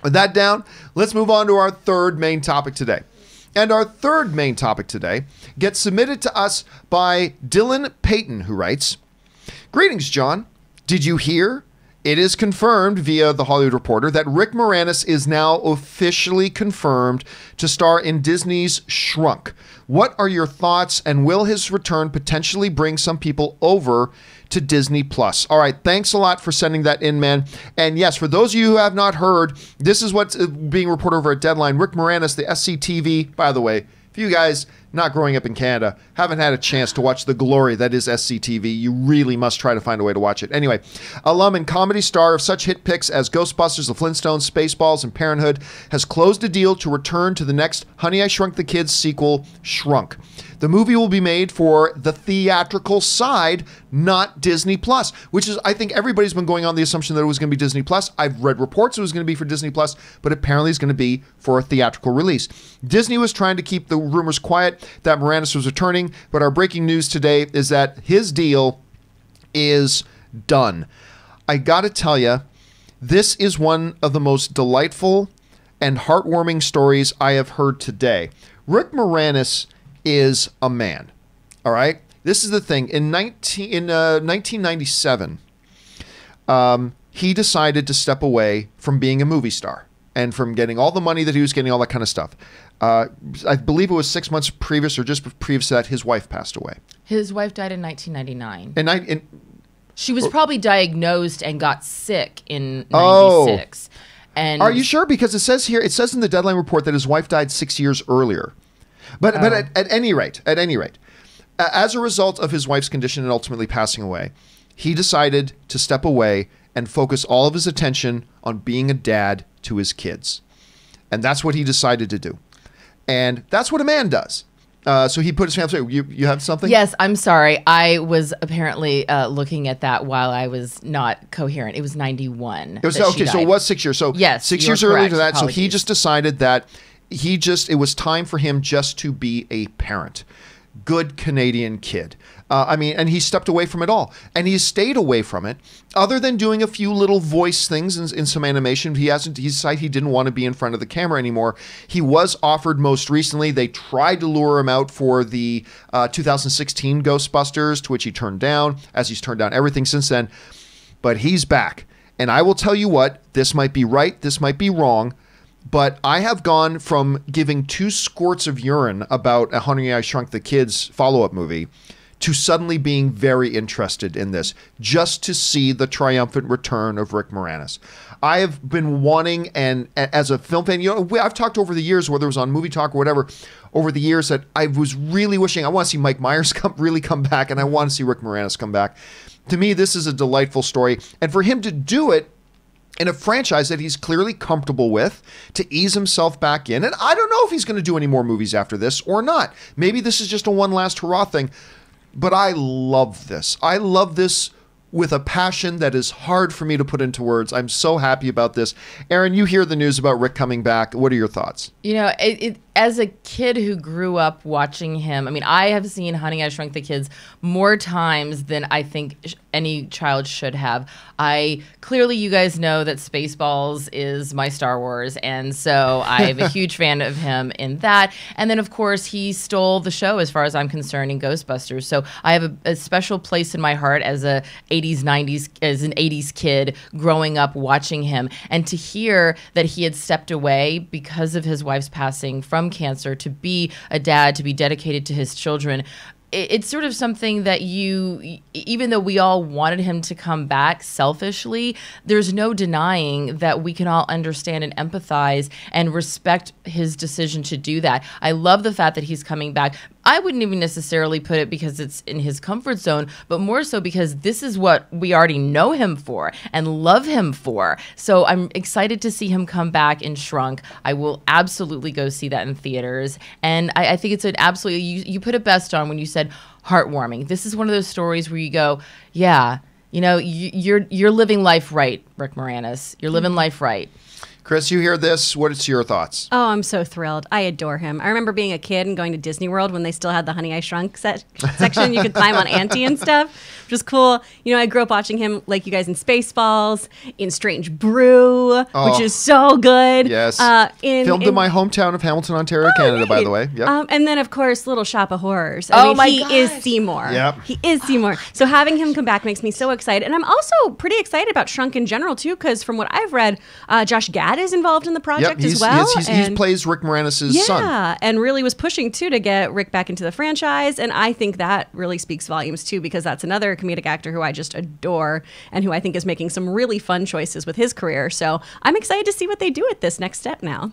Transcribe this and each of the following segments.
With that down, let's move on to our third main topic today. And our third main topic today gets submitted to us by Dylan Peyton, who writes, "Greetings, John. Did you hear? It is confirmed via The Hollywood Reporter that Rick Moranis is now officially confirmed to star in Disney's Shrunk. What are your thoughts, and will his return potentially bring some people over to Disney Plus?" All right, thanks a lot for sending that in, man. And yes, for those of you who have not heard, this is what's being reported over at Deadline. Rick Moranis, the SCTV, by the way, if you guys not growing up in Canada haven't had a chance to watch the glory that is SCTV, you really must try to find a way to watch it. Anyway, alum and comedy star of such hit picks as Ghostbusters, The Flintstones, Spaceballs, and Parenthood, has closed a deal to return to the next Honey, I Shrunk the Kids sequel, Shrunk. The movie will be made for the theatrical side, not Disney Plus, which is, I think everybody's been going on the assumption that it was going to be Disney Plus. I've read reports it was going to be for Disney Plus, but apparently it's going to be for a theatrical release. Disney was trying to keep the rumors quiet that Moranis was returning, but our breaking news today is that his deal is done. I got to tell you, this is one of the most delightful and heartwarming stories I have heard today. Rick Moranis is a man. All right. This is the thing. In 1997, he decided to step away from being a movie star and from getting all the money that he was getting, all that kind of stuff. I believe it was 6 months previous or just previous to that, his wife passed away. His wife died in 1999. And she was probably diagnosed and got sick in 96. And are you sure? Because it says here, it says in the Deadline report that his wife died 6 years earlier. But at any rate, as a result of his wife's condition and ultimately passing away, he decided to step away and focus all of his attention on being a dad to his kids. And that's what he decided to do. And that's what a man does. So he put his family. You have something? Yes, I'm sorry. I was apparently looking at that while I was not coherent. It was 91. It was, okay, so it was 6 years. So yes, 6 years earlier to that. Apologies. So he just decided that it was time for him just to be a parent. Good Canadian kid. And he stepped away from it all. And he's stayed away from it. Other than doing a few little voice things in some animation, he decided he didn't want to be in front of the camera anymore. He was offered most recently. They tried to lure him out for the 2016 Ghostbusters, to which he turned down, as he's turned down everything since then. But he's back. And I will tell you what, this might be right, this might be wrong, but I have gone from giving 2 squirts of urine about a Honey, I Shrunk the Kids follow-up movie to suddenly being very interested in this, just to see the triumphant return of Rick Moranis. I have been wanting, and as a film fan, I've talked over the years, whether it was on Movie Talk or whatever, over the years that I was really wishing, I want to see Mike Myers really come back, and I want to see Rick Moranis come back. To me, this is a delightful story, and for him to do it in a franchise that he's clearly comfortable with, to ease himself back in. And I don't know if he's going to do any more movies after this or not. Maybe this is just a one last hurrah thing. But I love this. I love this with a passion that is hard for me to put into words. I'm so happy about this. Aaron, you hear the news about Rick coming back. What are your thoughts? You know, as a kid who grew up watching him, I mean, I have seen Honey, I Shrunk the Kids more times than I think any child should have. Clearly, you guys know that Spaceballs is my Star Wars, and so I'm a huge fan of him in that. And then, of course, he stole the show, as far as I'm concerned, in Ghostbusters. So I have a special place in my heart as an 80s kid growing up watching him. And to hear that he had stepped away because of his wife's passing from cancer to be a dad, to be dedicated to his children, it's sort of something that even though we all wanted him to come back selfishly, there's no denying that we can all understand and empathize and respect his decision to do that. I love the fact that he's coming back. I wouldn't even necessarily put it because it's in his comfort zone, but more so because this is what we already know him for and love him for. So I'm excited to see him come back in Shrunk. I will absolutely go see that in theaters. And I think it's an absolutely, you put it best on when you said heartwarming. This is one of those stories where you go, yeah, you know, you're living life right, Rick Moranis. You're living life right. Chris, you hear this. What's your thoughts? Oh, I'm so thrilled. I adore him. I remember being a kid and going to Disney World when they still had the Honey, I Shrunk section. You could climb on Auntie and stuff, which was cool. You know, I grew up watching him, like you guys, in Spaceballs, in Strange Brew, which is so good. Yes. Filmed in my hometown of Hamilton, Ontario, Canada, by the way. Yep. And then, of course, Little Shop of Horrors. He is Seymour. Yep. He is Seymour. So having him come back makes me so excited. And I'm also pretty excited about Shrunk in general, too, because from what I've read, Josh Gad is involved in the project as well. He plays Rick Moranis' son. Yeah, and really was pushing, too, to get Rick back into the franchise. And I think that really speaks volumes, too, because that's another comedic actor who I just adore and who I think is making some really fun choices with his career. So I'm excited to see what they do with this next step now.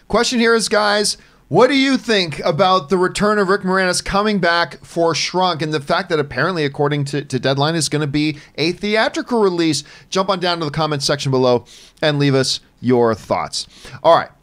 Question here is, guys, what do you think about the return of Rick Moranis coming back for Shrunk and the fact that apparently, according to Deadline, is going to be a theatrical release? Jump on down to the comments section below and leave us your thoughts. All right.